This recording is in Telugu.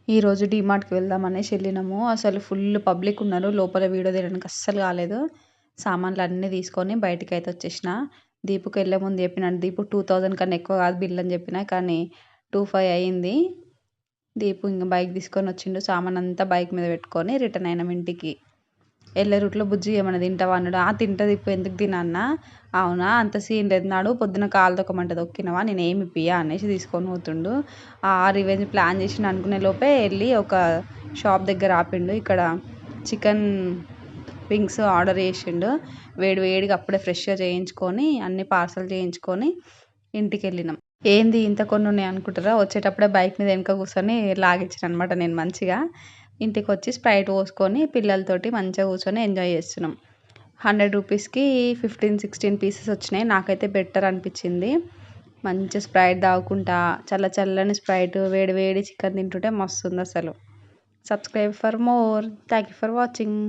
ఈరోజు డీమార్ట్‌కి వెళ్దాం అనేసి వెళ్ళినాము. అసలు ఫుల్ పబ్లిక్ ఉన్నారు. లోపల వీడియో తీయడానికి అస్సలు కాలేదు. సామాన్లు అన్నీ తీసుకొని బయటికైతే వచ్చేసిన. దీపుకి వెళ్ళే ముందు చెప్పినాను, దీపు 2000 కన్నా ఎక్కువ కాదు బిల్ అని చెప్పిన. కానీ 2500 అయింది. దీపు ఇంక బైక్ తీసుకొని వచ్చిండు. సామాన్ అంతా బైక్ మీద పెట్టుకొని రిటర్న్ అయినాం ఇంటికి. వెళ్ళే రూట్లో బుజ్జి ఏమన్నా తింటావా అన్నాడు. తింటది ఇప్పుడు, ఎందుకు తినన్నా. అవునా, అంత సీన్ లేదు నాడు, పొద్దున కాలు తొక్కమంటే తొక్కినవా, నేను ఏమి ఇప్పియా అనేసి తీసుకొని పోతుండు. రివెంజ్ ప్లాన్ చేసి అనుకునే లోపే వెళ్ళి ఒక షాప్ దగ్గర ఆపిండు. ఇక్కడ చికెన్ వింగ్స్ ఆర్డర్ చేసిండు. వేడి వేడిగా అప్పుడే ఫ్రెష్గా చేయించుకొని అన్ని పార్సల్ చేయించుకొని ఇంటికి వెళ్ళినాం. ఏంది ఇంత కొన్ని ఉన్నాయి అనుకుంటారా, వచ్చేటప్పుడే బైక్ మీద వెనక కూర్చొని లాగించాను అనమాట నేను మంచిగా. ఇంటికి వచ్చి స్ప్రైట్ పోసుకొని పిల్లలతోటి మంచిగా కూర్చొని ఎంజాయ్ చేస్తున్నాం. 100 రూపీస్కి 15-16 పీసెస్ వచ్చినాయి. నాకైతే బెటర్ అనిపించింది. మంచి స్ప్రైట్ తాగుకుంటా, చల్లని స్ప్రైట్, వేడి వేడి చికెన్ తింటుంటే మస్తు ఉంది అసలు. Subscribe for more. Thank you for watching.